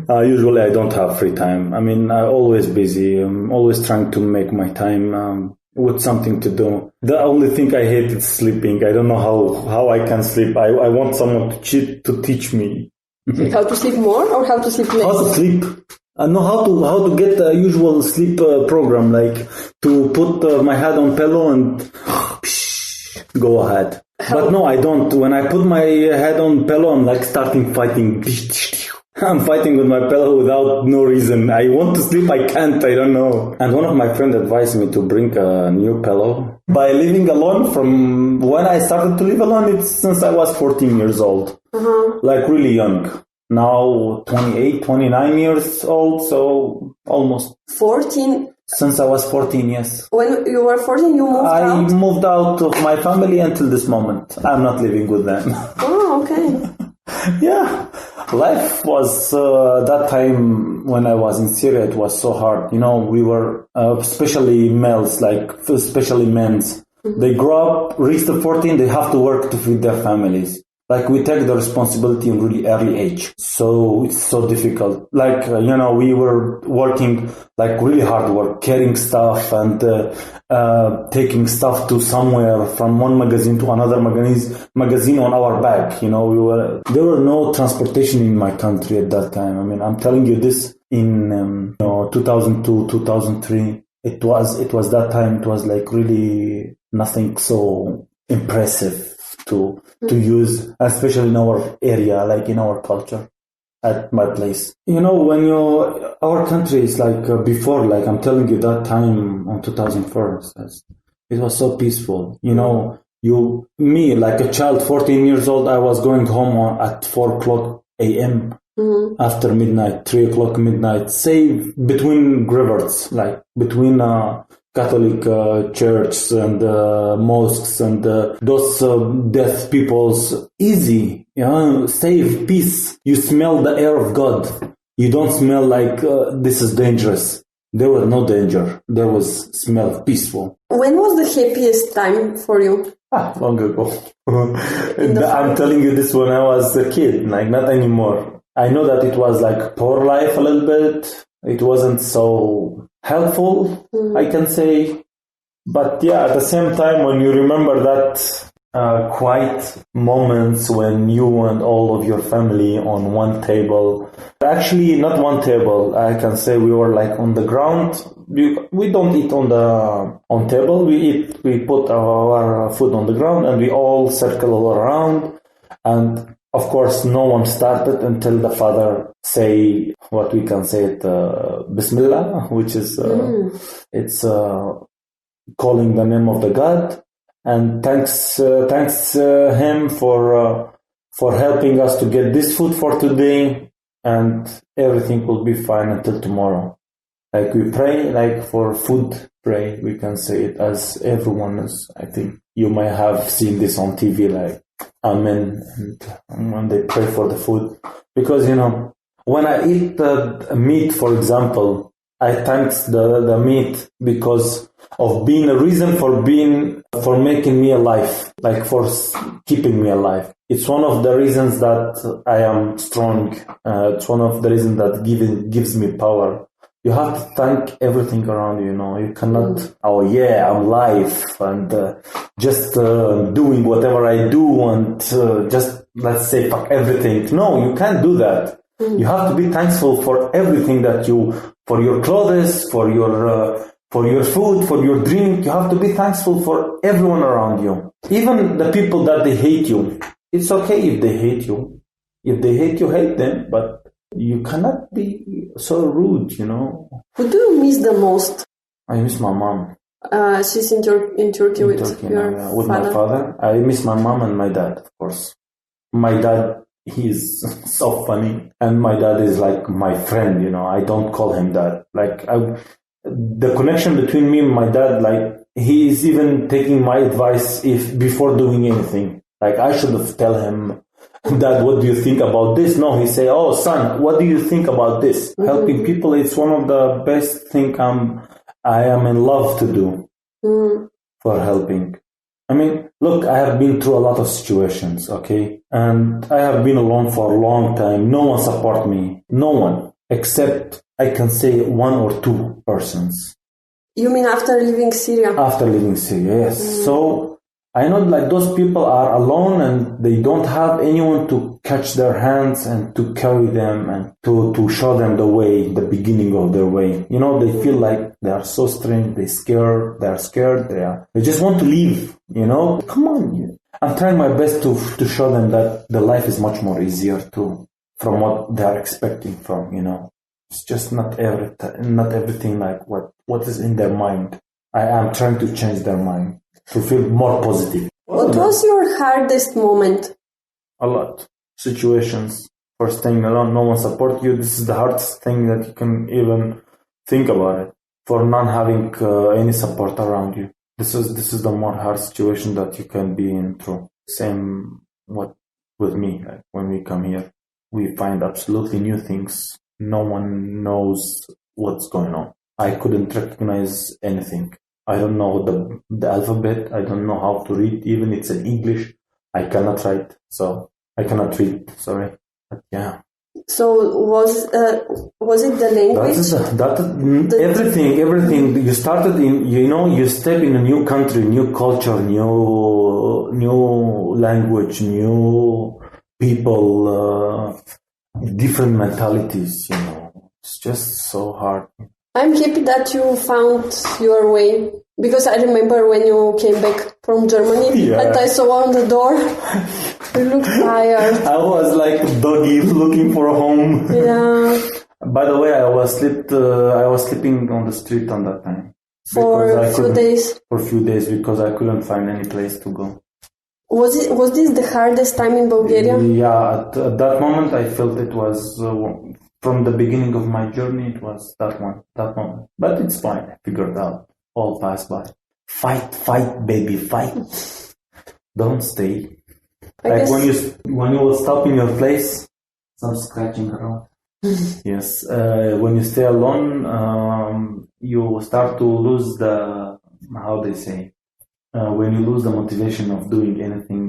Usually I don't have free time. I mean, I'm always busy. I'm always trying to make my time with something to do. The only thing I hate is sleeping. I don't know how I can sleep. I want someone to teach me. How to sleep more or how to sleep less? How to sleep. I know how to get a usual sleep program, like to put my head on pillow and go ahead. But no, I don't. When I put my head on pillow, I'm like starting fighting. I'm fighting with my pillow without no reason. I want to sleep, I can't, I don't know. And one of my friends advised me to bring a new pillow. By living alone, from when I started to live alone, it's since I was 14 years old. Like really young. Now 28, 29 years old, so almost. 14? Since I was 14, yes. When you were 14, you moved out? I moved out of my family until this moment. I'm not living with them. Oh, okay. Yeah. Life was, that time when I was in Syria, it was so hard. You know, we were, especially males, like, especially men's. They grow up, reach the 14, they have to work to feed their families. Like, we take the responsibility in really early age. So it's so difficult. Like, we were working, like, really hard work, carrying stuff and taking stuff to somewhere from one magazine to another magazine on our back. There were no transportation in my country at that time. I mean, I'm telling you this in 2002, 2003. It was that time. It was like really nothing so impressive to use, especially in our area, like in our culture, at my place. Our country is like before, like I'm telling you, that time on 2004, it was so peaceful. Me, like a child, 14 years old, I was going home at 4 o'clock a.m. After midnight, 3 o'clock midnight, say between graveyards, like between Catholic churches and mosques and those deaf peoples. Easy, safe, peace. You smell the air of God. You don't smell like this is dangerous. There was no danger. There was smell peaceful. When was the happiest time for you? Long ago. I'm telling you this when I was a kid, like not anymore. I know that it was like poor life a little bit. It wasn't so helpful, I can say. But yeah, at the same time, when you remember that quiet moments when you and all of your family on one table, actually not one table, I can say we were like on the ground. We don't eat on table. We put our food on the ground and we all circle all around. And of course, no one started until the father say what we can say it, Bismillah, which is it's calling the name of the God, and thanks him for helping us to get this food for today, and everything will be fine until tomorrow. Like we pray, like for food, pray. We can say it as everyone is. I think you might have seen this on TV, like Amen, and when they pray for the food. Because, when I eat the meat, for example, I thank the meat because of being a reason for making me alive, like for keeping me alive. It's one of the reasons that I am strong. It's one of the reasons that gives me power. You have to thank everything around you, You cannot, I'm alive and just doing whatever I do and just, let's say, fuck everything. No, you can't do that. You have to be thankful for everything for your clothes, for your food, for your drink. You have to be thankful for everyone around you. Even the people that they hate you. It's okay if they hate you. If they hate you, hate them, but you cannot be so rude, Who do you miss the most? I miss my mom. She's in Turkey with your with father. My father. I miss my mom and my dad, of course. My dad, he's so funny. And my dad is like my friend, I don't call him dad. Like, the connection between me and my dad, like, he is even taking my advice before doing anything. Like, I should have tell him, Dad, what do you think about this? No, he say, oh, son, what do you think about this? Helping people, it's one of the best thing I am in love to do for helping. I mean, look, I have been through a lot of situations, okay? And I have been alone for a long time. No one support me. No one. Except, I can say, one or two persons. You mean after leaving Syria? After leaving Syria, yes. So, I know like those people are alone and they don't have anyone to catch their hands and to carry them and to show them the way, the beginning of their way. You know, they feel like they are so strange, they're scared, they just want to leave, you know? Come on. I'm trying my best to show them that the life is much more easier too, from what they're expecting from, you know. It's just not everything like what is in their mind. I am trying to change their mind. To feel more positive. What was your hardest moment? A lot. Situations. For staying alone, no one support you. This is the hardest thing that you can even think about it. For not having any support around you. This is the more hard situation that you can be in through. Same what with me. Like when we come here, we find absolutely new things. No one knows what's going on. I couldn't recognize anything. I don't know the alphabet. I don't know how to read. Even it's in English. I cannot write. So I cannot read. Sorry. But yeah. So was it the language? Everything. You started in, you step in a new country, new culture, new language, new people, different mentalities. It's just so hard. I'm happy that you found your way, because I remember when you came back from Germany and I saw on the door, you looked tired. I was like a doggy looking for a home. Yeah. By the way, I was sleeping on the street on that time. For a few days? For a few days, because I couldn't find any place to go. Was this the hardest time in Bulgaria? Yeah, at that moment I felt it was... from the beginning of my journey, it was that moment. But it's fine. I figured out. All passed by. Fight, baby, fight. Don't stay. When you will stop in your place, some scratching around. Yes. When you stay alone, you start to lose how they say, when you lose the motivation of doing anything,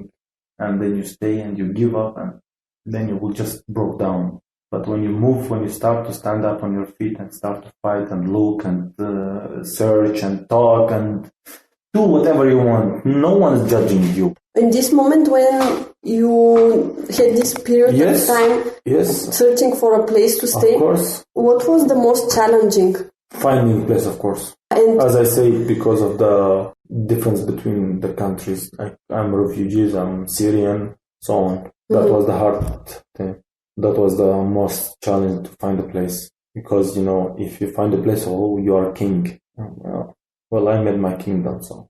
and then you stay and you give up, and then you will just broke down. But when you start to stand up on your feet and start to fight and look and search and talk and do whatever you want, no one is judging you. In this moment when you had this period of time searching for a place to stay, of course. What was the most challenging? Finding a place, of course. And as I say, because of the difference between the countries. I'm refugee, I'm Syrian, so on. That was the hard thing. That was the most challenge to find a place, because if you find a place, you are king. Well, I made my kingdom, so.